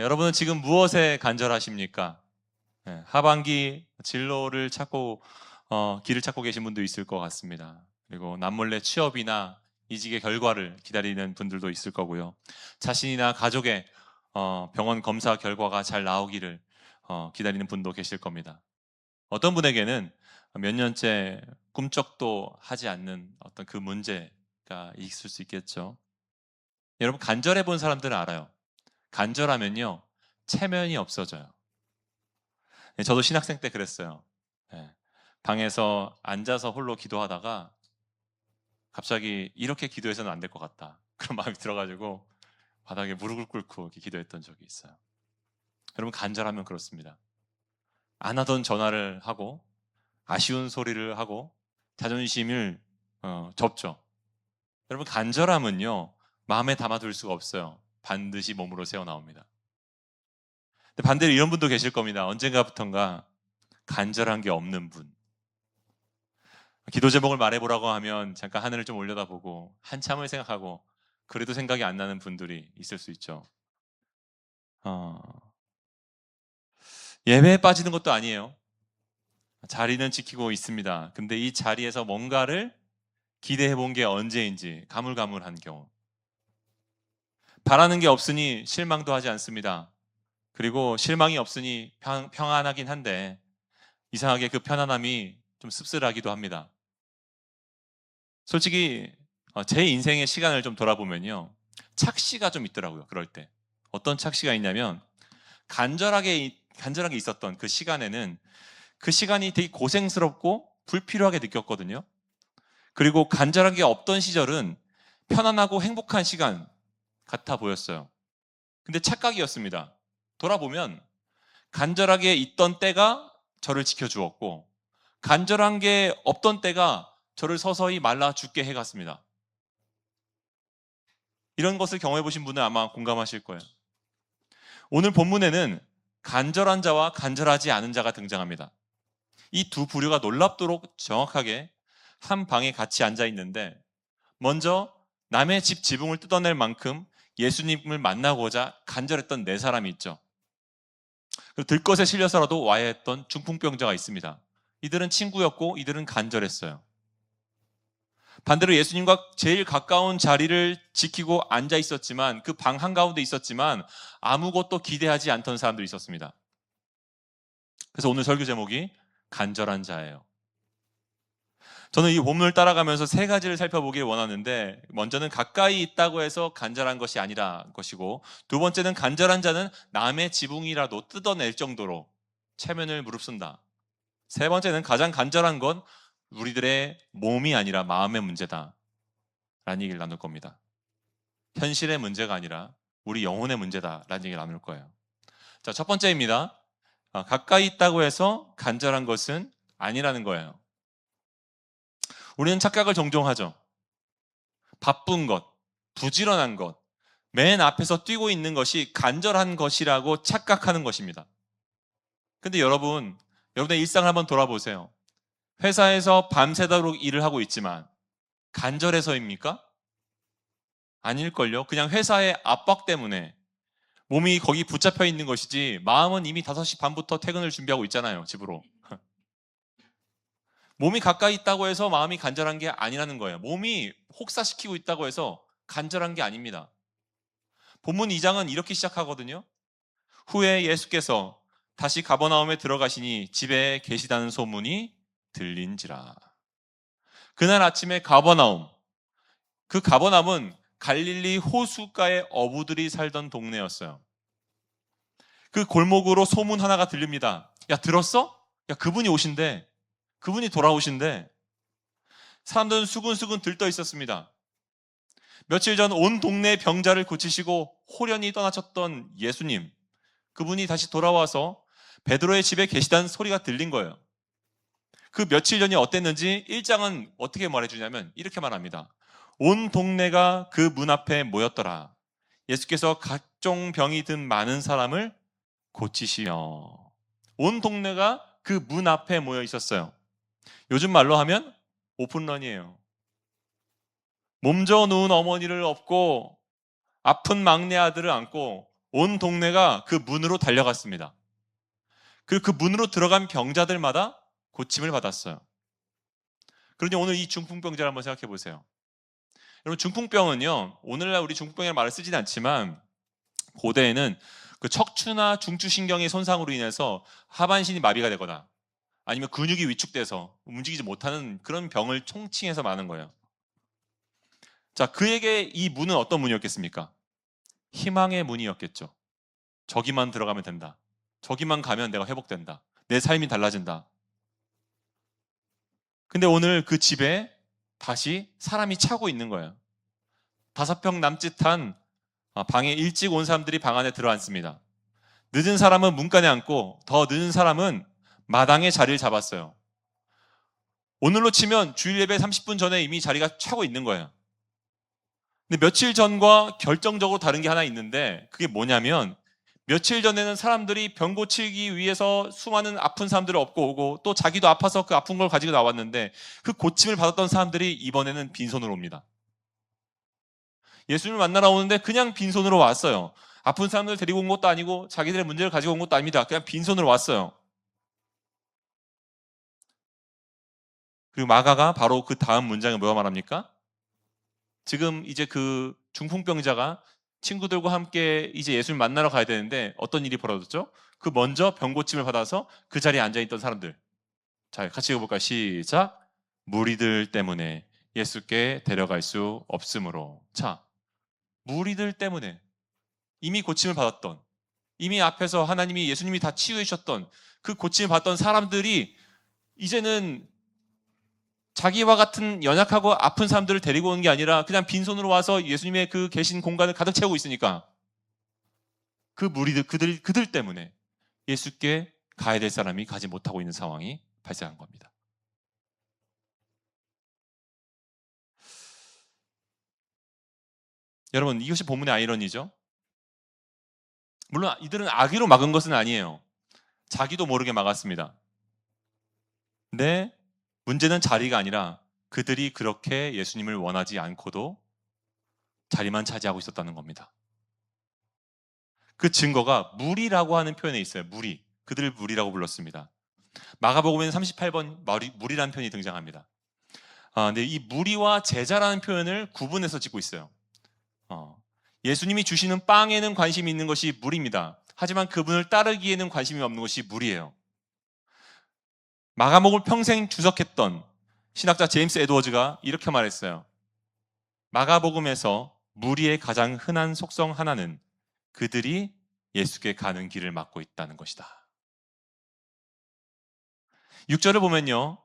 여러분은 지금 무엇에 간절하십니까? 하반기 진로를 찾고 길을 찾고 계신 분도 있을 것 같습니다. 그리고 남몰래 취업이나 이직의 결과를 기다리는 분들도 있을 거고요. 자신이나 가족의 병원 검사 결과가 잘 나오기를 기다리는 분도 계실 겁니다. 어떤 분에게는 몇 년째 꿈쩍도 하지 않는 어떤 그 문제가 있을 수 있겠죠. 여러분, 간절해 본 사람들은 알아요. 간절하면요, 체면이 없어져요. 저도 신학생 때 그랬어요. 예, 방에서 앉아서 홀로 기도하다가 갑자기 이렇게 기도해서는 안 될 것 같다, 그런 마음이 들어가지고 바닥에 무릎을 꿇고 이렇게 기도했던 적이 있어요. 여러분, 간절하면 그렇습니다. 안 하던 전화를 하고 아쉬운 소리를 하고 자존심을 접죠. 여러분, 간절함은요, 마음에 담아둘 수가 없어요. 반드시 몸으로 새어 나옵니다. 근데 반대로 이런 분도 계실 겁니다. 언젠가부턴가 간절한 게 없는 분. 기도 제목을 말해보라고 하면 잠깐 하늘을 좀 올려다보고 한참을 생각하고 그래도 생각이 안 나는 분들이 있을 수 있죠. 어, 예배에 빠지는 것도 아니에요. 자리는 지키고 있습니다. 근데 이 자리에서 뭔가를 기대해 본 게 언제인지 가물가물한 경우. 바라는 게 없으니 실망도 하지 않습니다. 그리고 실망이 없으니 평안하긴 한데 이상하게 그 편안함이 좀 씁쓸하기도 합니다. 솔직히 제 인생의 시간을 좀 돌아보면요, 착시가 좀 있더라고요. 그럴 때 어떤 착시가 있냐면 간절하게 있었던 그 시간에는 그 시간이 되게 고생스럽고 불필요하게 느꼈거든요. 그리고 간절한 게 없던 시절은 편안하고 행복한 시간 같아 보였어요. 근데 착각이었습니다. 돌아보면 간절하게 있던 때가 저를 지켜주었고 간절한 게 없던 때가 저를 서서히 말라 죽게 해갔습니다. 이런 것을 경험해 보신 분은 아마 공감하실 거예요. 오늘 본문에는 간절한 자와 간절하지 않은 자가 등장합니다. 이 두 부류가 놀랍도록 정확하게 한 방에 같이 앉아 있는데, 먼저 남의 집 지붕을 뜯어낼 만큼 예수님을 만나고자 간절했던 네 사람이 있죠. 그리고 들것에 실려서라도 와야 했던 중풍병자가 있습니다. 이들은 친구였고 이들은 간절했어요. 반대로 예수님과 제일 가까운 자리를 지키고 앉아 있었지만, 그 방 한가운데 있었지만 아무것도 기대하지 않던 사람들이 있었습니다. 그래서 오늘 설교 제목이 간절한 자예요. 저는 이 본문을 따라가면서 세 가지를 살펴보길 원하는데, 먼저는 가까이 있다고 해서 간절한 것이 아니라 것이고, 두 번째는 간절한 자는 남의 지붕이라도 뜯어낼 정도로 체면을 무릅쓴다. 세 번째는 가장 간절한 건 우리들의 몸이 아니라 마음의 문제다 라는 얘기를 나눌 겁니다. 현실의 문제가 아니라 우리 영혼의 문제다라는 얘기를 나눌 거예요. 자, 첫 번째입니다. 가까이 있다고 해서 간절한 것은 아니라는 거예요. 우리는 착각을 종종 하죠. 바쁜 것, 부지런한 것, 맨 앞에서 뛰고 있는 것이 간절한 것이라고 착각하는 것입니다. 근데 여러분의 일상을 한번 돌아보세요. 회사에서 밤새도록 일을 하고 있지만 간절해서입니까? 아닐걸요. 그냥 회사의 압박 때문에 몸이 거기 붙잡혀 있는 것이지 마음은 이미 5시 반부터 퇴근을 준비하고 있잖아요, 집으로. 몸이 가까이 있다고 해서 마음이 간절한 게 아니라는 거예요. 몸이 혹사시키고 있다고 해서 간절한 게 아닙니다. 본문 2장은 이렇게 시작하거든요. 후에 예수께서 다시 가버나움에 들어가시니 집에 계시다는 소문이 들린지라. 그날 아침에 가버나움, 그 가버나움은 갈릴리 호숫가의 어부들이 살던 동네였어요. 그 골목으로 소문 하나가 들립니다. 야, 들었어? 야, 그분이 오신대. 그분이 돌아오신대. 사람들은 수근수근 들떠 있었습니다. 며칠 전 온 동네 병자를 고치시고 홀연히 떠나셨던 예수님, 그분이 다시 돌아와서 베드로의 집에 계시다는 소리가 들린 거예요. 그 며칠 전이 어땠는지 1장은 어떻게 말해주냐면 이렇게 말합니다. 온 동네가 그 문 앞에 모였더라. 예수께서 각종 병이 든 많은 사람을 고치시며. 온 동네가 그 문 앞에 모여 있었어요. 요즘 말로 하면 오픈런이에요. 몸져 누운 어머니를 업고 아픈 막내 아들을 안고 온 동네가 그 문으로 달려갔습니다. 그리고 그 문으로 들어간 병자들마다 고침을 받았어요. 그런데 오늘 이 중풍병자를 한번 생각해 보세요. 여러분, 중풍병은요, 오늘날 우리 중풍병이라는 말을 쓰지는 않지만 고대에는 그 척추나 중추신경의 손상으로 인해서 하반신이 마비가 되거나 아니면 근육이 위축돼서 움직이지 못하는 그런 병을 총칭해서 말하는 거예요. 자, 그에게 이 문은 어떤 문이었겠습니까? 희망의 문이었겠죠. 저기만 들어가면 된다. 저기만 가면 내가 회복된다. 내 삶이 달라진다. 근데 오늘 그 집에 다시 사람이 차고 있는 거예요. 5평 남짓한 방에 일찍 온 사람들이 방 안에 들어앉습니다. 늦은 사람은 문간에 앉고 더 늦은 사람은 마당에 자리를 잡았어요. 오늘로 치면 주일 예배 30분 전에 이미 자리가 차고 있는 거예요. 근데 며칠 전과 결정적으로 다른 게 하나 있는데 그게 뭐냐면 며칠 전에는 사람들이 병 고치기 위해서 수많은 아픈 사람들을 업고 오고 또 자기도 아파서 그 아픈 걸 가지고 나왔는데 그 고침을 받았던 사람들이 이번에는 빈손으로 옵니다. 예수님을 만나러 오는데 그냥 빈손으로 왔어요. 아픈 사람들 데리고 온 것도 아니고 자기들의 문제를 가지고 온 것도 아닙니다. 그냥 빈손으로 왔어요. 그리고 마가가 바로 그 다음 문장에 뭐가 말합니까? 지금 이제 그 중풍병자가 친구들과 함께 이제 예수님 만나러 가야 되는데 어떤 일이 벌어졌죠? 그 먼저 병고침을 받아서 그 자리에 앉아있던 사람들. 자, 같이 읽어볼까요? 시작. 무리들 때문에 예수께 데려갈 수 없으므로. 자, 무리들 때문에 이미 고침을 받았던, 이미 앞에서 하나님이 예수님이 다 치유해 주셨던 그 고침을 받던 사람들이 이제는 자기와 같은 연약하고 아픈 사람들을 데리고 오는 게 아니라 그냥 빈손으로 와서 예수님의 그 계신 공간을 가득 채우고 있으니까 그 무리들, 그들 때문에 예수께 가야 될 사람이 가지 못하고 있는 상황이 발생한 겁니다. 여러분, 이것이 본문의 아이러니죠? 물론 이들은 악의로 막은 것은 아니에요. 자기도 모르게 막았습니다. 근데 문제는 자리가 아니라 그들이 그렇게 예수님을 원하지 않고도 자리만 차지하고 있었다는 겁니다. 그 증거가 무리라고 하는 표현에 있어요. 무리. 그들을 무리라고 불렀습니다. 마가복음에는 38번 무리라는 표현이 등장합니다. 근데 이 무리와 제자라는 표현을 구분해서 짓고 있어요. 예수님이 주시는 빵에는 관심이 있는 것이 무리입니다. 하지만 그분을 따르기에는 관심이 없는 것이 무리예요. 마가복음을 평생 주석했던 신학자 제임스 에드워즈가 이렇게 말했어요. 마가복음에서 무리의 가장 흔한 속성 하나는 그들이 예수께 가는 길을 막고 있다는 것이다. 6절을 보면요.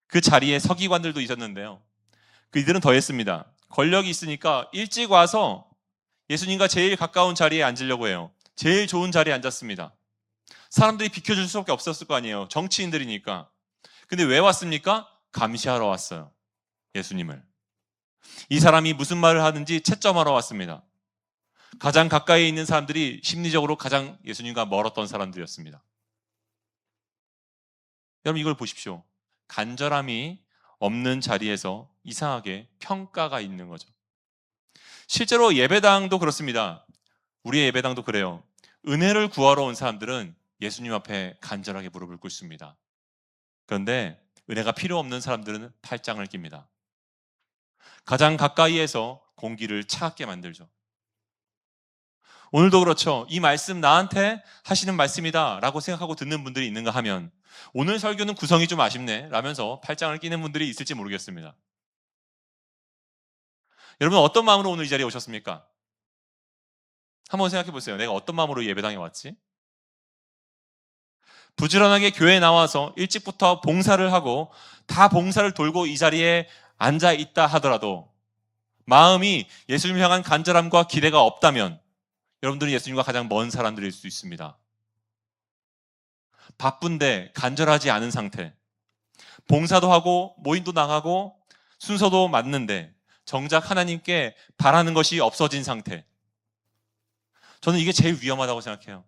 그 자리에 서기관들도 있었는데요. 이들은 더했습니다. 권력이 있으니까 일찍 와서 예수님과 제일 가까운 자리에 앉으려고 해요. 제일 좋은 자리에 앉았습니다. 사람들이 비켜줄 수밖에 없었을 거 아니에요. 정치인들이니까. 근데 왜 왔습니까? 감시하러 왔어요. 예수님을. 이 사람이 무슨 말을 하는지 채점하러 왔습니다. 가장 가까이 있는 사람들이 심리적으로 가장 예수님과 멀었던 사람들이었습니다. 여러분, 이걸 보십시오. 간절함이 없는 자리에서 이상하게 평가가 있는 거죠. 실제로 예배당도 그렇습니다. 우리의 예배당도 그래요. 은혜를 구하러 온 사람들은 예수님 앞에 간절하게 무릎을 꿇습니다. 그런데 은혜가 필요 없는 사람들은 팔짱을 낍니다. 가장 가까이에서 공기를 차갑게 만들죠. 오늘도 그렇죠. 이 말씀 나한테 하시는 말씀이다 라고 생각하고 듣는 분들이 있는가 하면 오늘 설교는 구성이 좀 아쉽네 라면서 팔짱을 끼는 분들이 있을지 모르겠습니다. 여러분, 어떤 마음으로 오늘 이 자리에 오셨습니까? 한번 생각해 보세요. 내가 어떤 마음으로 예배당에 왔지? 부지런하게 교회에 나와서 일찍부터 봉사를 하고 다 봉사를 돌고 이 자리에 앉아 있다 하더라도 마음이 예수님을 향한 간절함과 기대가 없다면 여러분들은 예수님과 가장 먼 사람들일 수 있습니다. 바쁜데 간절하지 않은 상태, 봉사도 하고 모임도 나가고 순서도 맞는데 정작 하나님께 바라는 것이 없어진 상태. 저는 이게 제일 위험하다고 생각해요.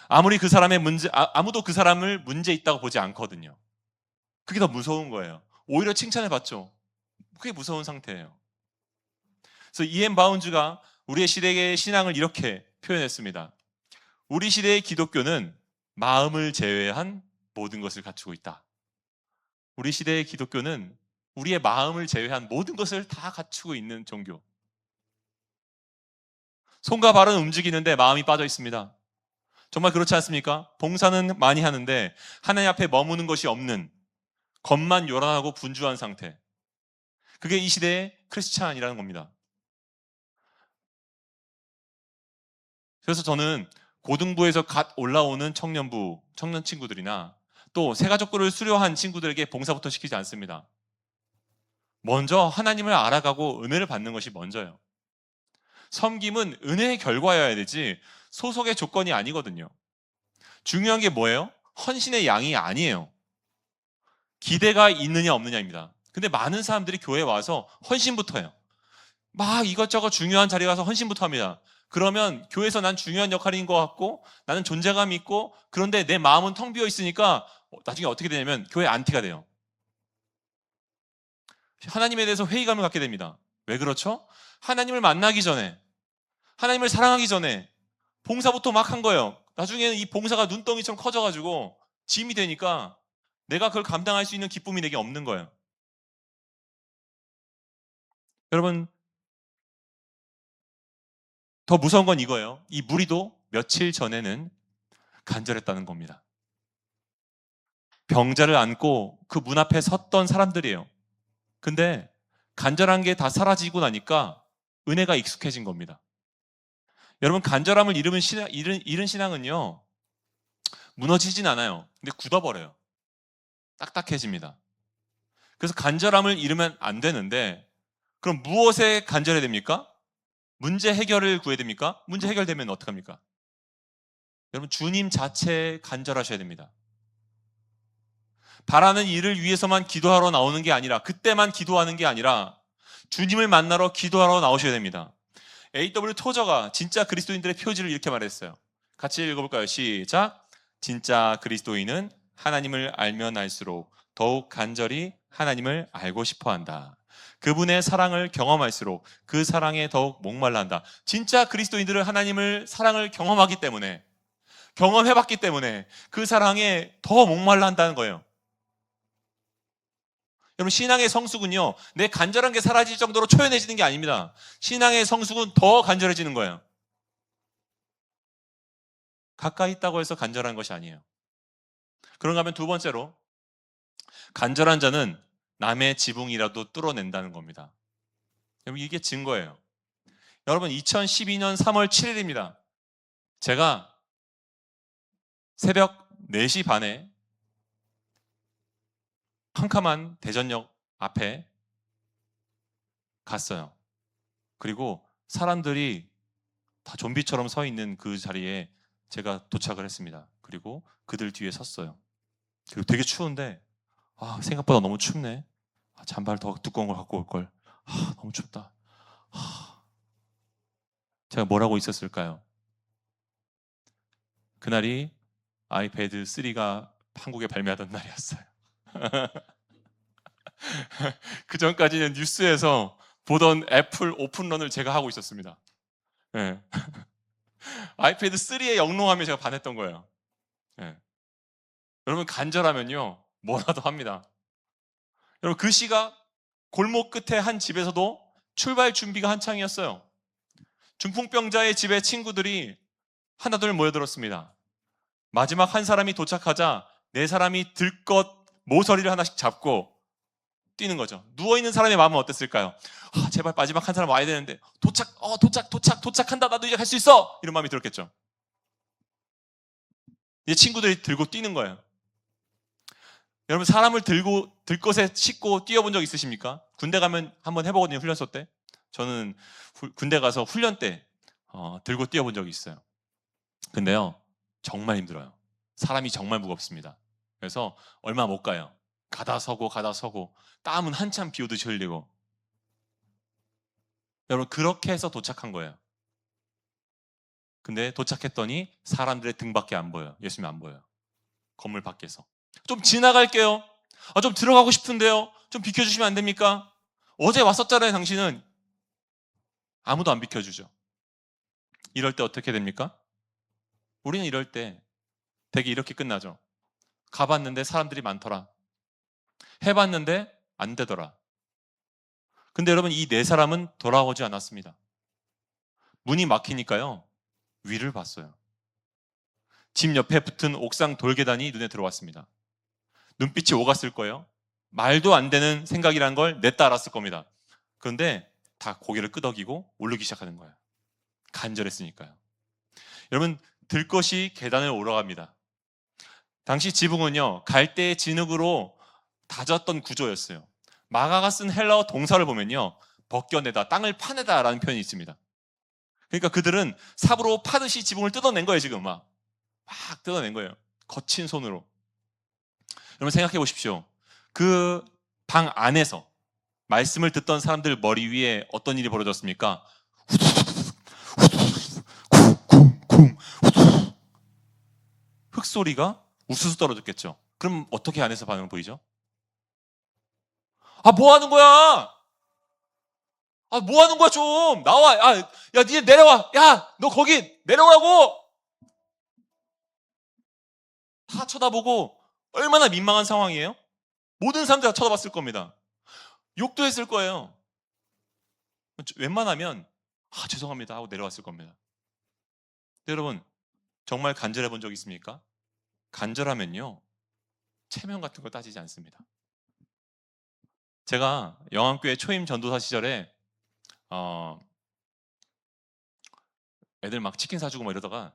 아무리 그 사람의 아무도 그 사람을 문제 있다고 보지 않거든요. 그게 더 무서운 거예요. 오히려 칭찬을 받죠. 그게 무서운 상태예요. 그래서 이엠 바운즈가 우리의 시대의 신앙을 이렇게 표현했습니다. 우리 시대의 기독교는 마음을 제외한 모든 것을 갖추고 있다. 우리 시대의 기독교는 우리의 마음을 제외한 모든 것을 다 갖추고 있는 종교. 손과 발은 움직이는데 마음이 빠져 있습니다. 정말 그렇지 않습니까? 봉사는 많이 하는데 하나님 앞에 머무는 것이 없는, 겉만 요란하고 분주한 상태. 그게 이 시대의 크리스찬이라는 겁니다. 그래서 저는 고등부에서 갓 올라오는 청년부, 청년 친구들이나 또 새가족부를 수료한 친구들에게 봉사부터 시키지 않습니다. 먼저 하나님을 알아가고 은혜를 받는 것이 먼저예요. 섬김은 은혜의 결과여야 되지 소속의 조건이 아니거든요. 중요한 게 뭐예요? 헌신의 양이 아니에요. 기대가 있느냐 없느냐입니다. 근데 많은 사람들이 교회에 와서 헌신부터 해요. 막 이것저것 중요한 자리에 가서 헌신부터 합니다. 그러면 교회에서 난 중요한 역할인 것 같고 나는 존재감이 있고 그런데 내 마음은 텅 비어 있으니까 나중에 어떻게 되냐면 교회 안티가 돼요. 하나님에 대해서 회의감을 갖게 됩니다. 왜 그렇죠? 하나님을 만나기 전에, 하나님을 사랑하기 전에 봉사부터 막 한 거예요. 나중에는 이 봉사가 눈덩이처럼 커져가지고 짐이 되니까 내가 그걸 감당할 수 있는 기쁨이 내게 없는 거예요. 여러분, 더 무서운 건 이거예요. 이 무리도 며칠 전에는 간절했다는 겁니다. 병자를 안고 그 문 앞에 섰던 사람들이에요. 근데 간절한 게 다 사라지고 나니까 은혜가 익숙해진 겁니다. 여러분, 간절함을 잃은 신앙은요, 무너지진 않아요. 근데 굳어버려요. 딱딱해집니다. 그래서 간절함을 잃으면 안 되는데, 그럼 무엇에 간절해야 됩니까? 문제 해결을 구해야 됩니까? 문제 해결되면 어떡합니까? 여러분, 주님 자체에 간절하셔야 됩니다. 바라는 일을 위해서만 기도하러 나오는 게 아니라, 그때만 기도하는 게 아니라 주님을 만나러 기도하러 나오셔야 됩니다. A.W. 토저가 진짜 그리스도인들의 표지를 이렇게 말했어요. 같이 읽어볼까요? 시작. 진짜 그리스도인은 하나님을 알면 알수록 더욱 간절히 하나님을 알고 싶어한다. 그분의 사랑을 경험할수록 그 사랑에 더욱 목말라 한다. 진짜 그리스도인들은 하나님을 사랑을 경험하기 때문에, 경험해봤기 때문에 그 사랑에 더 목말라 한다는 거예요. 여러분, 신앙의 성숙은요, 내 간절한 게 사라질 정도로 초연해지는 게 아닙니다. 신앙의 성숙은 더 간절해지는 거예요. 가까이 있다고 해서 간절한 것이 아니에요. 그런가 하면 두 번째로, 간절한 자는 남의 지붕이라도 뚫어낸다는 겁니다. 여러분, 이게 증거예요. 여러분, 2012년 3월 7일입니다. 제가 새벽 4시 반에 캄캄한 대전역 앞에 갔어요. 그리고 사람들이 다 좀비처럼 서 있는 그 자리에 제가 도착을 했습니다. 그리고 그들 뒤에 섰어요. 그리고 되게 추운데, 생각보다 너무 춥네. 잠바를 더 두꺼운 걸 갖고 올 걸. 너무 춥다. 제가 뭘 하고 있었을까요? 그날이 아이패드 3가 한국에 발매하던 날이었어요. 그 전까지는 뉴스에서 보던 애플 오픈런을 제가 하고 있었습니다. 네. 아이패드 3의 영롱함에 제가 반했던 거예요. 네. 여러분, 간절하면요, 뭐라도 합니다. 여러분, 그 시각 골목 끝에 한 집에서도 출발 준비가 한창이었어요. 중풍병자의 집에 친구들이 하나둘 모여들었습니다. 마지막 한 사람이 도착하자 네 사람이 들것 모서리를 하나씩 잡고 뛰는 거죠. 누워있는 사람의 마음은 어땠을까요? 제발 마지막 한 사람 와야 되는데 도착한다. 나도 이제 갈 수 있어. 이런 마음이 들었겠죠. 이제 친구들이 들고 뛰는 거예요. 여러분, 사람을 들 것에 싣고 뛰어본 적 있으십니까? 군대 가면 한번 해보거든요. 훈련소 때. 저는 군대 가서 훈련 때 들고 뛰어본 적이 있어요. 근데요, 정말 힘들어요. 사람이 정말 무겁습니다. 그래서 얼마 못 가요. 가다 서고 땀은 한참 비 오듯이 흘리고. 여러분, 그렇게 해서 도착한 거예요. 근데 도착했더니 사람들의 등밖에 안 보여요. 예수님 안 보여요. 건물 밖에서. 좀 지나갈게요. 좀 들어가고 싶은데요. 좀 비켜주시면 안 됩니까? 어제 왔었잖아요, 당신은. 아무도 안 비켜주죠. 이럴 때 어떻게 됩니까? 우리는 이럴 때 되게 이렇게 끝나죠. 가봤는데 사람들이 많더라. 해봤는데 안 되더라. 근데 여러분, 이 네 사람은 돌아오지 않았습니다. 문이 막히니까요, 위를 봤어요. 집 옆에 붙은 옥상 돌계단이 눈에 들어왔습니다. 눈빛이 오갔을 거예요. 말도 안 되는 생각이란 걸 냈다 알았을 겁니다. 그런데 다 고개를 끄덕이고 오르기 시작하는 거예요. 간절했으니까요. 여러분, 들것이 계단을 올라갑니다. 당시 지붕은요, 갈대의 진흙으로 다졌던 구조였어요. 마가가 쓴 헬라어 동사를 보면요, 벗겨내다, 땅을 파내다 라는 표현이 있습니다. 그러니까 그들은 삽으로 파듯이 지붕을 뜯어낸 거예요. 지금 막 뜯어낸 거예요. 거친 손으로. 여러분, 생각해 보십시오. 그 방 안에서 말씀을 듣던 사람들 머리 위에 어떤 일이 벌어졌습니까? 흙소리가 우수수 떨어졌겠죠. 그럼 어떻게 안에서 반응 보이죠? 아, 뭐 하는 거야? 아, 뭐 하는 거야, 좀! 나와! 야, 니네 내려와! 야, 너 거기 내려오라고! 다 쳐다보고 얼마나 민망한 상황이에요? 모든 사람들 다 쳐다봤을 겁니다. 욕도 했을 거예요. 웬만하면 죄송합니다 하고 내려왔을 겁니다. 여러분, 정말 간절해 본 적 있습니까? 간절하면요, 체면 같은 거 따지지 않습니다. 제가 영암교회 초임 전도사 시절에 애들 막 치킨 사주고 뭐 이러다가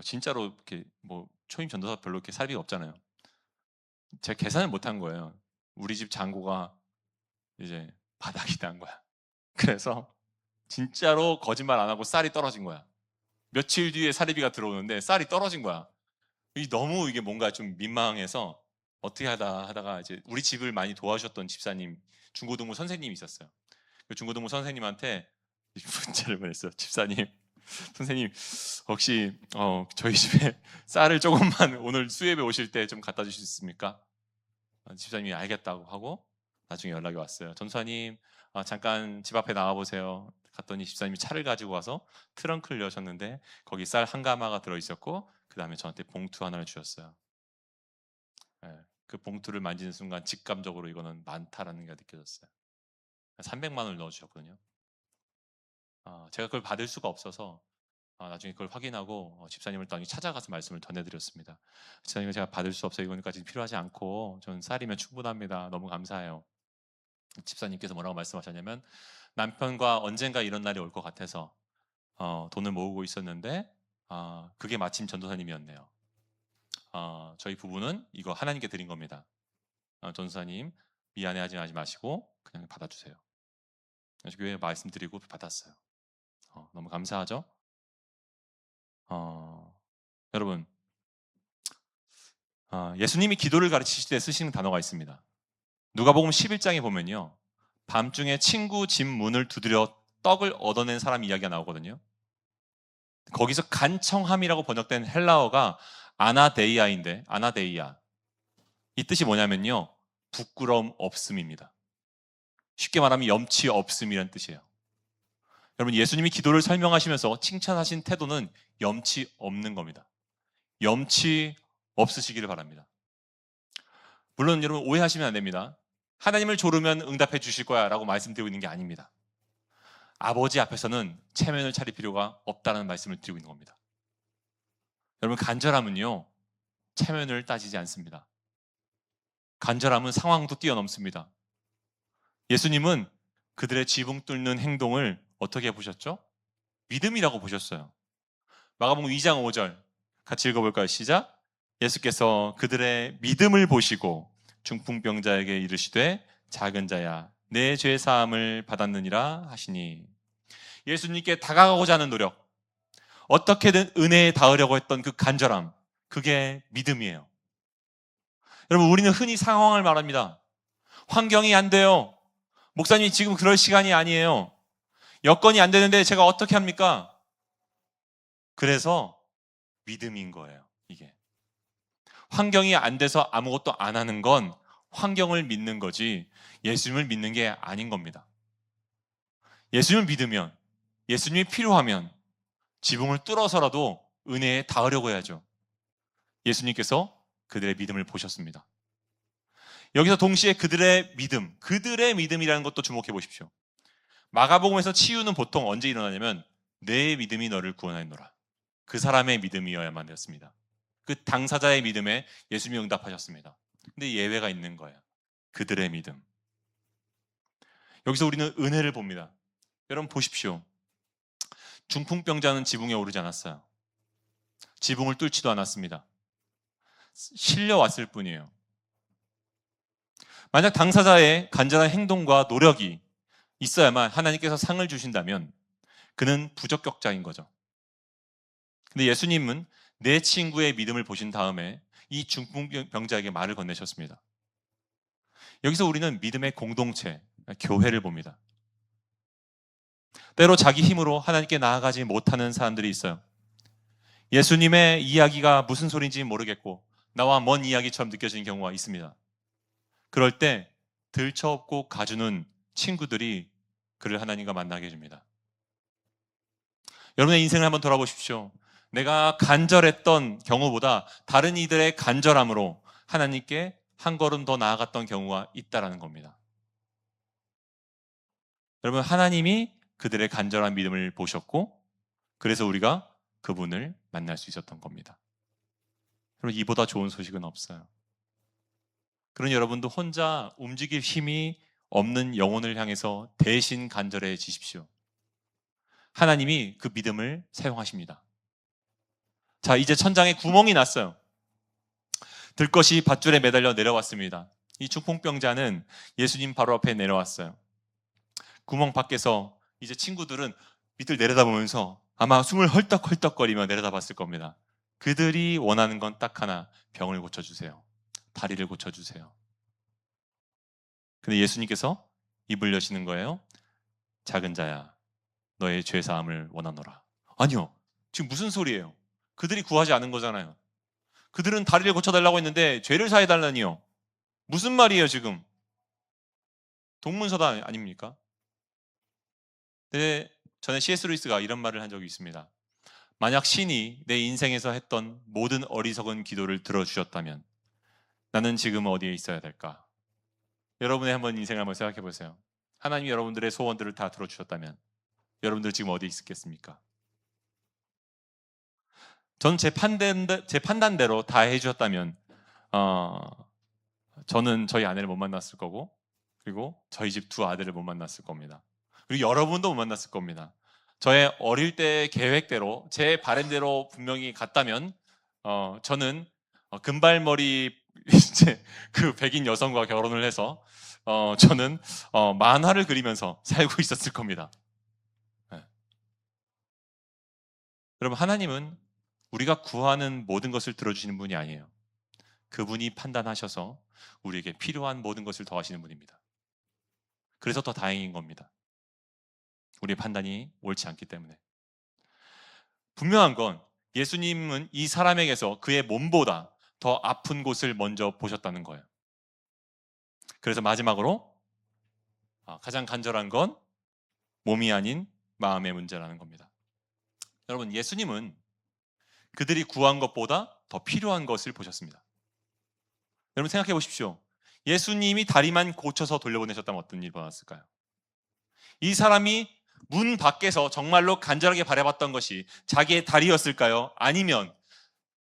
진짜로 이렇게 뭐 초임 전도사 별로 이렇게 살비가 없잖아요. 제가 계산을 못한 거예요. 우리 집 잔고가 이제 바닥이 난 거야. 그래서 진짜로 거짓말 안 하고 쌀이 떨어진 거야. 며칠 뒤에 사리비가 들어오는데 쌀이 떨어진 거야. 너무 이게 뭔가 좀 민망해서 어떻게 하다가 이제 우리 집을 많이 도와주셨던 집사님, 중고등부 선생님이 있었어요. 그 중고등부 선생님한테 문자를 보냈어요. 집사님, 선생님 혹시 저희 집에 쌀을 조금만 오늘 수협에 오실 때 좀 갖다 주실 수 있습니까? 집사님이 알겠다고 하고 나중에 연락이 왔어요. 전사님, 잠깐 집 앞에 나와 보세요. 갔더니 집사님이 차를 가지고 와서 트렁크를 여셨는데 거기 쌀 한 가마가 들어있었고 그 다음에 저한테 봉투 하나를 주셨어요. 예, 그 봉투를 만지는 순간 직감적으로 이거는 많다라는 게 느껴졌어요. 300만 원을 넣어주셨거든요. 제가 그걸 받을 수가 없어서 나중에 그걸 확인하고 집사님을 또 찾아가서 말씀을 전해드렸습니다. 집사님, 제가 받을 수 없어요. 이거까지 필요하지 않고 저는 쌀이면 충분합니다. 너무 감사해요. 집사님께서 뭐라고 말씀하셨냐면, 남편과 언젠가 이런 날이 올 것 같아서 돈을 모으고 있었는데 그게 마침 전도사님이었네요. 저희 부부는 이거 하나님께 드린 겁니다. 전도사님, 미안해하지 마시고 그냥 받아주세요. 그래서 교회에 말씀드리고 받았어요. 너무 감사하죠? 여러분, 예수님이 기도를 가르치실 때 쓰시는 단어가 있습니다. 누가복음 11장에 보면요, 밤중에 친구 집 문을 두드려 떡을 얻어낸 사람 이야기가 나오거든요. 거기서 간청함이라고 번역된 헬라어가 아나데이아인데, 아나데이아, 이 뜻이 뭐냐면요, 부끄러움 없음입니다. 쉽게 말하면 염치 없음이라는 뜻이에요. 여러분, 예수님이 기도를 설명하시면서 칭찬하신 태도는 염치 없는 겁니다. 염치 없으시기를 바랍니다. 물론 여러분, 오해하시면 안 됩니다. 하나님을 조르면 응답해 주실 거야 라고 말씀드리고 있는 게 아닙니다. 아버지 앞에서는 체면을 차릴 필요가 없다는 말씀을 드리고 있는 겁니다. 여러분, 간절함은요, 체면을 따지지 않습니다. 간절함은 상황도 뛰어넘습니다. 예수님은 그들의 지붕 뚫는 행동을 어떻게 보셨죠? 믿음이라고 보셨어요. 마가복음 2장 5절 같이 읽어볼까요? 시작. 예수께서 그들의 믿음을 보시고 중풍병자에게 이르시되 작은 자야 내 죄 사함을 받았느니라 하시니, 예수님께 다가가고자 하는 노력, 어떻게든 은혜에 닿으려고 했던 그 간절함, 그게 믿음이에요. 여러분, 우리는 흔히 상황을 말합니다. 환경이 안 돼요. 목사님이 지금 그럴 시간이 아니에요. 여건이 안 되는데 제가 어떻게 합니까? 그래서 믿음인 거예요, 이게. 환경이 안 돼서 아무것도 안 하는 건 환경을 믿는 거지 예수님을 믿는 게 아닌 겁니다. 예수님을 믿으면, 예수님이 필요하면 지붕을 뚫어서라도 은혜에 닿으려고 해야죠. 예수님께서 그들의 믿음을 보셨습니다. 여기서 동시에 그들의 믿음이라는 것도 주목해 보십시오. 마가복음에서 치유는 보통 언제 일어나냐면 내 믿음이 너를 구원하노라. 그 사람의 믿음이어야만 되었습니다. 그 당사자의 믿음에 예수님이 응답하셨습니다. 근데 예외가 있는 거예요. 그들의 믿음. 여기서 우리는 은혜를 봅니다. 여러분 보십시오. 중풍병자는 지붕에 오르지 않았어요. 지붕을 뚫지도 않았습니다. 실려왔을 뿐이에요. 만약 당사자의 간절한 행동과 노력이 있어야만 하나님께서 상을 주신다면 그는 부적격자인 거죠. 근데 예수님은 내 친구의 믿음을 보신 다음에 이 중풍병자에게 말을 건네셨습니다. 여기서 우리는 믿음의 공동체, 교회를 봅니다. 때로 자기 힘으로 하나님께 나아가지 못하는 사람들이 있어요. 예수님의 이야기가 무슨 소리인지 모르겠고 나와 먼 이야기처럼 느껴지는 경우가 있습니다. 그럴 때 들쳐업고 가주는 친구들이 그를 하나님과 만나게 해줍니다. 여러분의 인생을 한번 돌아보십시오. 내가 간절했던 경우보다 다른 이들의 간절함으로 하나님께 한 걸음 더 나아갔던 경우가 있다는 겁니다. 여러분, 하나님이 그들의 간절한 믿음을 보셨고 그래서 우리가 그분을 만날 수 있었던 겁니다. 여러분, 이보다 좋은 소식은 없어요. 그러니 여러분도 혼자 움직일 힘이 없는 영혼을 향해서 대신 간절해지십시오. 하나님이 그 믿음을 사용하십니다. 자, 이제 천장에 구멍이 났어요. 들것이 밧줄에 매달려 내려왔습니다. 이 중풍병자는 예수님 바로 앞에 내려왔어요. 구멍 밖에서 이제 친구들은 밑을 내려다보면서 아마 숨을 헐떡헐떡거리며 내려다봤을 겁니다. 그들이 원하는 건 딱 하나, 병을 고쳐주세요. 다리를 고쳐주세요. 근데 예수님께서 입을 여시는 거예요. 작은 자야, 너의 죄사함을 원하노라. 아니요, 지금 무슨 소리예요? 그들이 구하지 않은 거잖아요. 그들은 다리를 고쳐달라고 했는데 죄를 사해달라니요. 무슨 말이에요 지금? 동문서다 아닙니까? 네, 전에 C.S. 루이스가 이런 말을 한 적이 있습니다. 만약 신이 내 인생에서 했던 모든 어리석은 기도를 들어주셨다면 나는 지금 어디에 있어야 될까? 여러분의 한번 인생을 한번 생각해 보세요. 하나님이 여러분들의 소원들을 다 들어주셨다면 여러분들 지금 어디에 있겠습니까? 전 제 판단대로 다 해주셨다면 저는 저희 아내를 못 만났을 거고 그리고 저희 집 두 아들을 못 만났을 겁니다. 그리고 여러분도 못 만났을 겁니다. 저의 어릴 때 계획대로 제 바램대로 분명히 갔다면 저는 금발머리 이제 그 백인 여성과 결혼을 해서 저는 만화를 그리면서 살고 있었을 겁니다. 네. 여러분, 하나님은 우리가 구하는 모든 것을 들어주시는 분이 아니에요. 그분이 판단하셔서 우리에게 필요한 모든 것을 더하시는 분입니다. 그래서 더 다행인 겁니다. 우리의 판단이 옳지 않기 때문에. 분명한 건 예수님은 이 사람에게서 그의 몸보다 더 아픈 곳을 먼저 보셨다는 거예요. 그래서 마지막으로 가장 간절한 건 몸이 아닌 마음의 문제라는 겁니다. 여러분, 예수님은 그들이 구한 것보다 더 필요한 것을 보셨습니다. 여러분 생각해 보십시오. 예수님이 다리만 고쳐서 돌려보내셨다면 어떤 일이 벌어졌을까요? 이 사람이 문 밖에서 정말로 간절하게 바라봤던 것이 자기의 다리였을까요? 아니면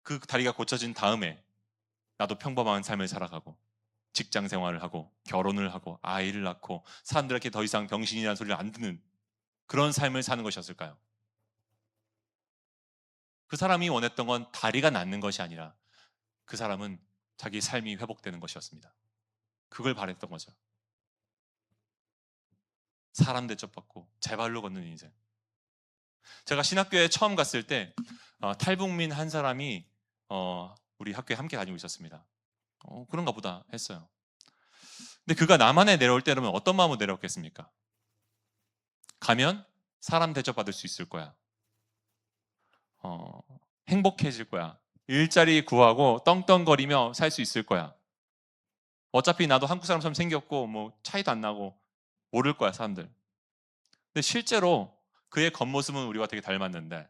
그 다리가 고쳐진 다음에 나도 평범한 삶을 살아가고 직장 생활을 하고 결혼을 하고 아이를 낳고 사람들에게 더 이상 병신이라는 소리를 안 듣는 그런 삶을 사는 것이었을까요? 그 사람이 원했던 건 다리가 낫는 것이 아니라 그 사람은 자기 삶이 회복되는 것이었습니다. 그걸 바랬던 거죠. 사람 대접받고 제 발로 걷는 인생. 제가 신학교에 처음 갔을 때 탈북민 한 사람이 우리 학교에 함께 다니고 있었습니다. 그런가 보다 했어요. 근데 그가 남한에 내려올 때라면 어떤 마음으로 내려왔겠습니까? 가면 사람 대접받을 수 있을 거야. 행복해질 거야. 일자리 구하고 떵떵거리며 살 수 있을 거야. 어차피 나도 한국 사람처럼 생겼고 뭐 차이도 안 나고 모를 거야 사람들. 근데 실제로 그의 겉모습은 우리와 되게 닮았는데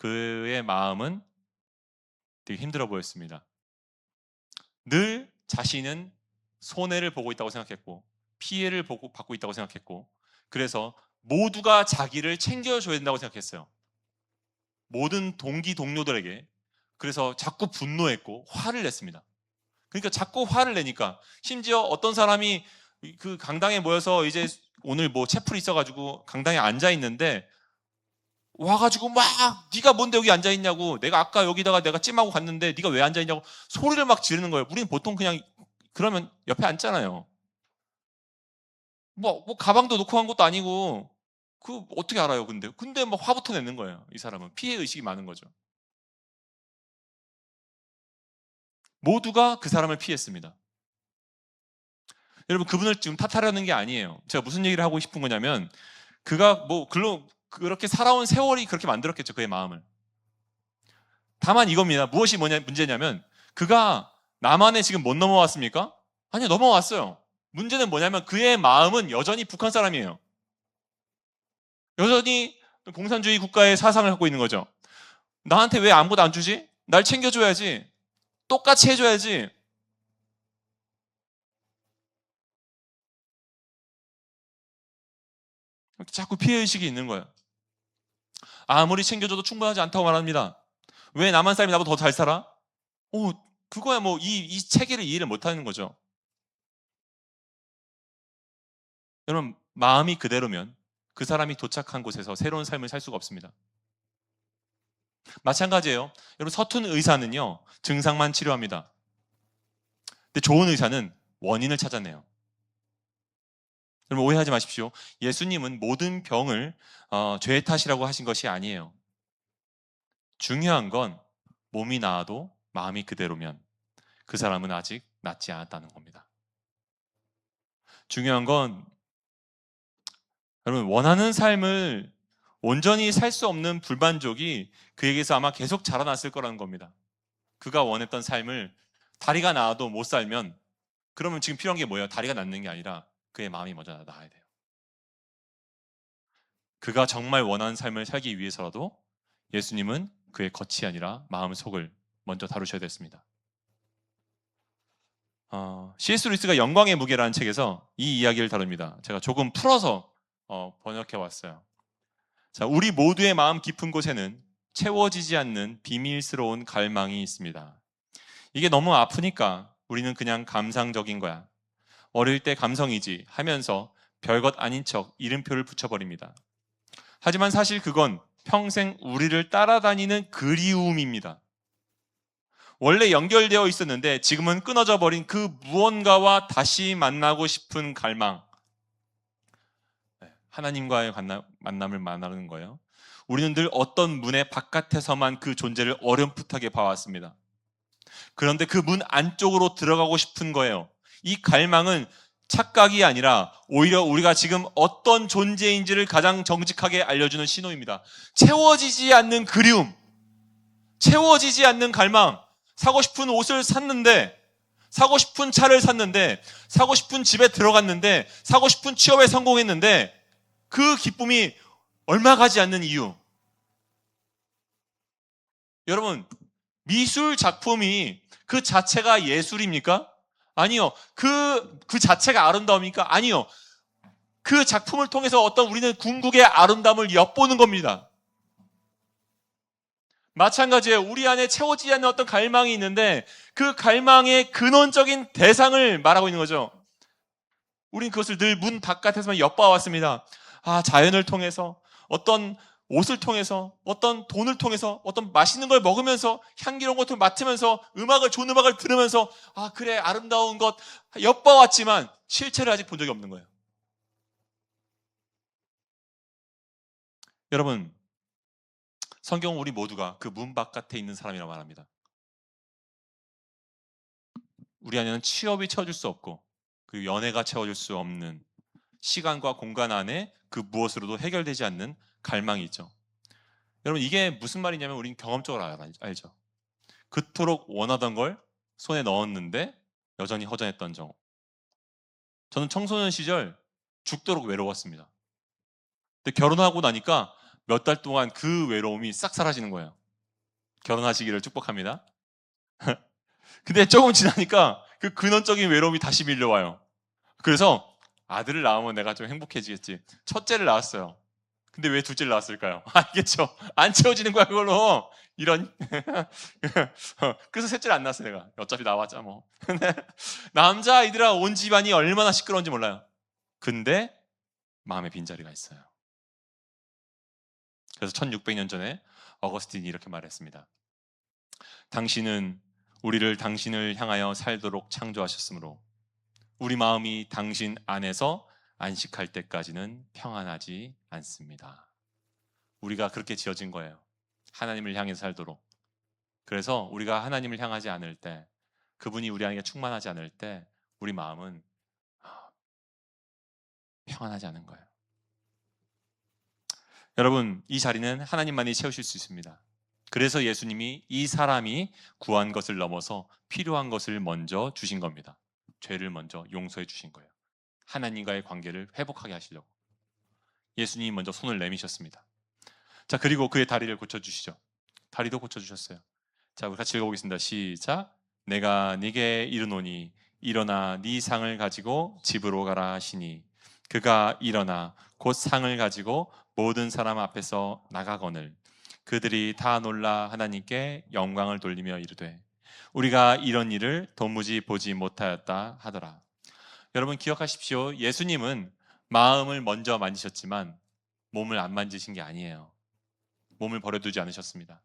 그의 마음은 되게 힘들어 보였습니다. 늘 자신은 손해를 보고 있다고 생각했고 피해를 받고 있다고 생각했고 그래서 모두가 자기를 챙겨줘야 된다고 생각했어요. 모든 동기 동료들에게. 그래서 자꾸 분노했고 화를 냈습니다. 그러니까 자꾸 화를 내니까 심지어 어떤 사람이 그 강당에 모여서 이제 오늘 뭐 채플이 있어가지고 강당에 앉아 있는데 와가지고 막 네가 뭔데 여기 앉아 있냐고, 내가 아까 여기다가 내가 찜하고 갔는데 네가 왜 앉아 있냐고 소리를 막 지르는 거예요. 우리는 보통 그냥 그러면 옆에 앉잖아요. 뭐 가방도 놓고 간 것도 아니고 그 어떻게 알아요? 근데 막 화부터 내는 거예요. 이 사람은 피해 의식이 많은 거죠. 모두가 그 사람을 피했습니다. 여러분, 그분을 지금 탓하려는 게 아니에요. 제가 무슨 얘기를 하고 싶은 거냐면 그가 뭐 그렇게 살아온 세월이 그렇게 만들었겠죠. 그의 마음을. 다만 이겁니다. 무엇이 문제냐면 그가 남한에 지금 못 넘어왔습니까? 아니요, 넘어왔어요. 문제는 뭐냐면 그의 마음은 여전히 북한 사람이에요. 여전히 공산주의 국가의 사상을 갖고 있는 거죠. 나한테 왜 아무것도 안 주지? 날 챙겨줘야지. 똑같이 해줘야지. 자꾸 피해의식이 있는 거예요. 아무리 챙겨줘도 충분하지 않다고 말합니다. 왜 남한 사람이 나보다 더 잘 살아? 그거야 뭐 이 체계를 이해를 못하는 거죠. 여러분, 마음이 그대로면 그 사람이 도착한 곳에서 새로운 삶을 살 수가 없습니다. 마찬가지예요. 여러분, 서툰 의사는요 증상만 치료합니다. 근데 좋은 의사는 원인을 찾아내요. 여러분, 오해하지 마십시오. 예수님은 모든 병을 죄의 탓이라고 하신 것이 아니에요. 중요한 건 몸이 나아도 마음이 그대로면 그 사람은 아직 낫지 않았다는 겁니다. 중요한 건 여러분, 원하는 삶을 온전히 살 수 없는 불만족이 그에게서 아마 계속 자라났을 거라는 겁니다. 그가 원했던 삶을 다리가 나아도 못 살면 그러면 지금 필요한 게 뭐예요? 다리가 낫는 게 아니라 그의 마음이 먼저 나아야 돼요. 그가 정말 원하는 삶을 살기 위해서라도 예수님은 그의 겉이 아니라 마음 속을 먼저 다루셔야 됐습니다. C.S. 루이스가 영광의 무게라는 책에서 이 이야기를 다룹니다. 제가 조금 풀어서 번역해 왔어요. 자, 우리 모두의 마음 깊은 곳에는 채워지지 않는 비밀스러운 갈망이 있습니다. 이게 너무 아프니까 우리는 그냥 감상적인 거야. 어릴 때 감성이지 하면서 별것 아닌 척 이름표를 붙여버립니다. 하지만 사실 그건 평생 우리를 따라다니는 그리움입니다. 원래 연결되어 있었는데 지금은 끊어져 버린 그 무언가와 다시 만나고 싶은 갈망. 하나님과의 만남을 말하는 거예요. 우리는 늘 어떤 문의 바깥에서만 그 존재를 어렴풋하게 봐왔습니다. 그런데 그 문 안쪽으로 들어가고 싶은 거예요. 이 갈망은 착각이 아니라 오히려 우리가 지금 어떤 존재인지를 가장 정직하게 알려주는 신호입니다. 채워지지 않는 그리움, 채워지지 않는 갈망, 사고 싶은 옷을 샀는데, 사고 싶은 차를 샀는데, 사고 싶은 집에 들어갔는데, 사고 싶은 취업에 성공했는데 그 기쁨이 얼마 가지 않는 이유. 여러분, 미술 작품이 그 자체가 예술입니까? 아니요. 그 자체가 아름다움입니까? 아니요. 그 작품을 통해서 어떤 우리는 궁극의 아름다움을 엿보는 겁니다. 마찬가지예요. 우리 안에 채워지지 않는 어떤 갈망이 있는데 그 갈망의 근원적인 대상을 말하고 있는 거죠. 우린 그것을 늘 문 바깥에서만 엿봐왔습니다. 자연을 통해서, 어떤 옷을 통해서, 어떤 돈을 통해서, 어떤 맛있는 걸 먹으면서, 향기로운 것을 맡으면서, 좋은 음악을 들으면서, 그래, 아름다운 것 엿봐왔지만 실체를 아직 본 적이 없는 거예요. 여러분, 성경은 우리 모두가 그 문 바깥에 있는 사람이라고 말합니다. 우리 안에는 취업이 채워줄 수 없고, 그리고 연애가 채워줄 수 없는, 시간과 공간 안에 그 무엇으로도 해결되지 않는 갈망이 있죠. 여러분, 이게 무슨 말이냐면 우리는 경험적으로 알죠. 그토록 원하던 걸 손에 넣었는데 여전히 허전했던 경우. 저는 청소년 시절 죽도록 외로웠습니다. 근데 결혼하고 나니까 몇 달 동안 그 외로움이 싹 사라지는 거예요. 결혼하시기를 축복합니다. 근데 조금 지나니까 그 근원적인 외로움이 다시 밀려와요. 그래서 아들을 낳으면 내가 좀 행복해지겠지. 첫째를 낳았어요. 근데 왜 둘째를 낳았을까요? 알겠죠? 안 채워지는 거야, 그걸로. 이런. 그래서 셋째를 안 낳았어, 내가. 어차피 나왔자, 뭐. 근데 남자아이들아, 온 집안이 얼마나 시끄러운지 몰라요. 근데 마음에 빈자리가 있어요. 그래서 1600년 전에 어거스틴이 이렇게 말했습니다. 당신은 우리를 당신을 향하여 살도록 창조하셨으므로 우리 마음이 당신 안에서 안식할 때까지는 평안하지 않습니다. 우리가 그렇게 지어진 거예요. 하나님을 향해 살도록. 그래서 우리가 하나님을 향하지 않을 때, 그분이 우리 안에 충만하지 않을 때 우리 마음은 평안하지 않은 거예요. 여러분, 이 자리는 하나님만이 채우실 수 있습니다. 그래서 예수님이 이 사람이 구한 것을 넘어서 필요한 것을 먼저 주신 겁니다. 죄를 먼저 용서해 주신 거예요. 하나님과의 관계를 회복하게 하시려고. 예수님이 먼저 손을 내미셨습니다. 자, 그리고 그의 다리를 고쳐주시죠. 다리도 고쳐주셨어요. 자, 우리 같이 읽어보겠습니다. 시작. 내가 네게 이르노니 일어나 네 상을 가지고 집으로 가라 하시니 그가 일어나 곧 상을 가지고 모든 사람 앞에서 나가거늘 그들이 다 놀라 하나님께 영광을 돌리며 이르되 우리가 이런 일을 도무지 보지 못하였다 하더라. 여러분 기억하십시오. 예수님은 마음을 먼저 만지셨지만 몸을 안 만지신 게 아니에요. 몸을 버려두지 않으셨습니다.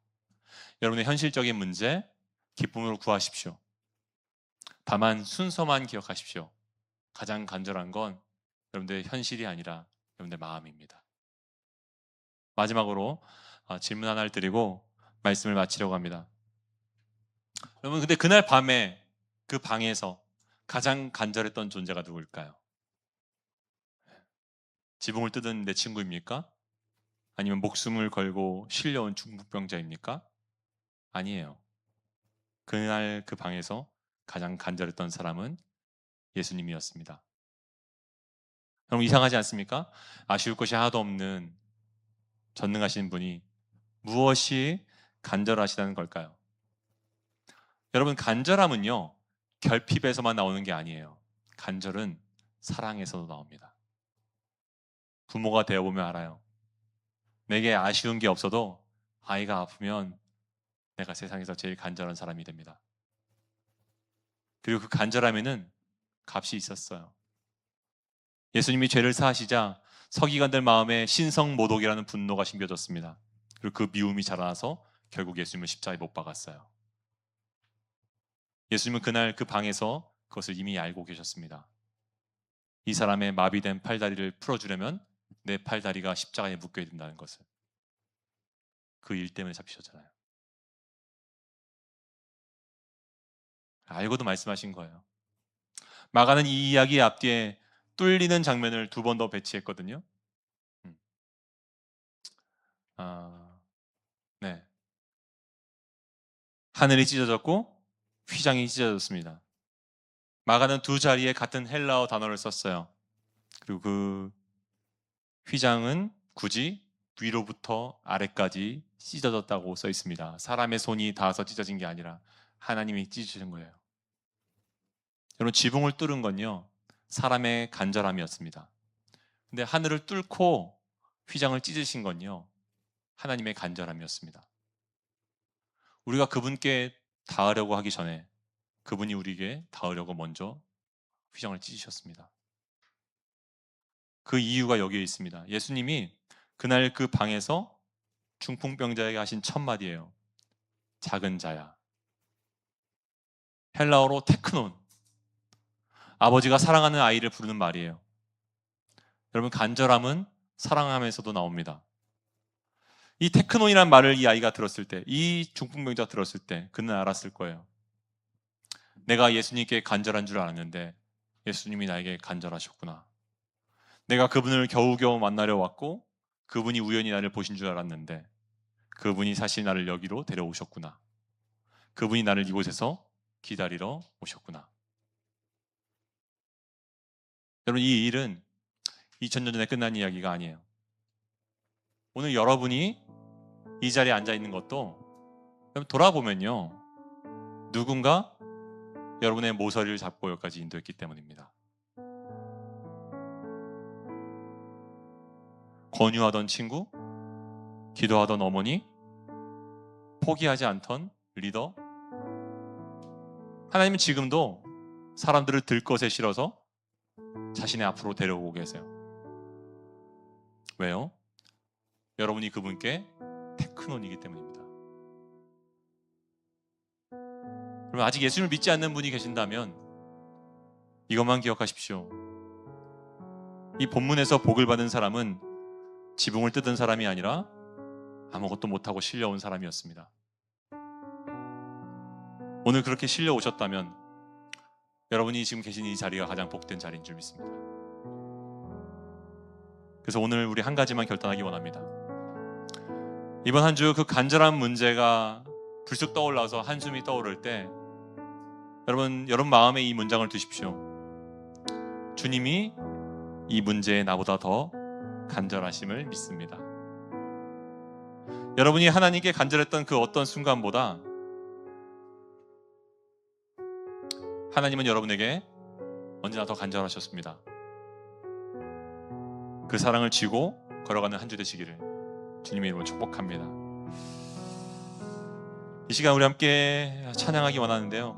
여러분의 현실적인 문제, 기쁨으로 구하십시오. 다만 순서만 기억하십시오. 가장 간절한 건 여러분들의 현실이 아니라 여러분들의 마음입니다. 마지막으로 질문 하나를 드리고 말씀을 마치려고 합니다. 여러분 근데 그날 밤에 그 방에서 가장 간절했던 존재가 누구일까요? 지붕을 뜯은 내 친구입니까? 아니면 목숨을 걸고 실려온 중풍병자입니까? 아니에요. 그날 그 방에서 가장 간절했던 사람은 예수님이었습니다. 여러분 이상하지 않습니까? 아쉬울 것이 하나도 없는 전능하신 분이 무엇이 간절하시다는 걸까요? 여러분 간절함은요 결핍에서만 나오는 게 아니에요. 간절은 사랑에서도 나옵니다. 부모가 되어보면 알아요. 내게 아쉬운 게 없어도 아이가 아프면 내가 세상에서 제일 간절한 사람이 됩니다. 그리고 그 간절함에는 값이 있었어요. 예수님이 죄를 사하시자 서기관들 마음에 신성모독이라는 분노가 심겨졌습니다. 그리고 그 미움이 자라나서 결국 예수님을 십자가에 못 박았어요. 예수님은 그날 그 방에서 그것을 이미 알고 계셨습니다. 이 사람의 마비된 팔다리를 풀어주려면 내 팔다리가 십자가에 묶여야 된다는 것을. 그 일 때문에 잡히셨잖아요. 알고도 말씀하신 거예요. 마가는 이 이야기 앞뒤에 뚫리는 장면을 2번 더 배치했거든요. 네. 하늘이 찢어졌고 휘장이 찢어졌습니다. 마가는 두 자리에 같은 헬라어 단어를 썼어요. 그리고 그 휘장은 굳이 위로부터 아래까지 찢어졌다고 써 있습니다. 사람의 손이 닿아서 찢어진 게 아니라 하나님이 찢으신 거예요. 여러분 지붕을 뚫은 건요 사람의 간절함이었습니다. 근데 하늘을 뚫고 휘장을 찢으신 건요 하나님의 간절함이었습니다. 우리가 그분께 닿으려고 하기 전에 그분이 우리에게 닿으려고 먼저 휘장을 찢으셨습니다. 그 이유가 여기에 있습니다. 예수님이 그날 그 방에서 중풍병자에게 하신 첫 마디예요. 작은 자야. 헬라어로 테크논. 아버지가 사랑하는 아이를 부르는 말이에요. 여러분 간절함은 사랑하면서도 나옵니다. 이 테크논이라는 말을 이 아이가 들었을 때, 이 중풍병자가 들었을 때 그는 알았을 거예요. 내가 예수님께 간절한 줄 알았는데 예수님이 나에게 간절하셨구나. 내가 그분을 겨우겨우 만나려 왔고 그분이 우연히 나를 보신 줄 알았는데 그분이 사실 나를 여기로 데려오셨구나. 그분이 나를 이곳에서 기다리러 오셨구나. 여러분 이 일은 2000년 전에 끝난 이야기가 아니에요. 오늘 여러분이 이 자리에 앉아 있는 것도 돌아보면요, 누군가 여러분의 모서리를 잡고 여기까지 인도했기 때문입니다. 권유하던 친구, 기도하던 어머니, 포기하지 않던 리더. 하나님은 지금도 사람들을 들것에 실어서 자신의 앞으로 데려오고 계세요. 왜요? 여러분이 그분께 테크논이기 때문입니다. 그럼 아직 예수님을 믿지 않는 분이 계신다면 이것만 기억하십시오. 이 본문에서 복을 받은 사람은 지붕을 뜯은 사람이 아니라 아무것도 못하고 실려온 사람이었습니다. 오늘 그렇게 실려오셨다면 여러분이 지금 계신 이 자리가 가장 복된 자리인 줄 믿습니다. 그래서 오늘 우리 한 가지만 결단하기 원합니다. 이번 한 주 그 간절한 문제가 불쑥 떠올라서 한숨이 떠오를 때 여러분 마음에 이 문장을 두십시오. 주님이 이 문제에 나보다 더 간절하심을 믿습니다. 여러분이 하나님께 간절했던 그 어떤 순간보다 하나님은 여러분에게 언제나 더 간절하셨습니다. 그 사랑을 쥐고 걸어가는 한 주 되시기를 주님의 이름으로 축복합니다. 이 시간 우리 함께 찬양하기 원하는데요,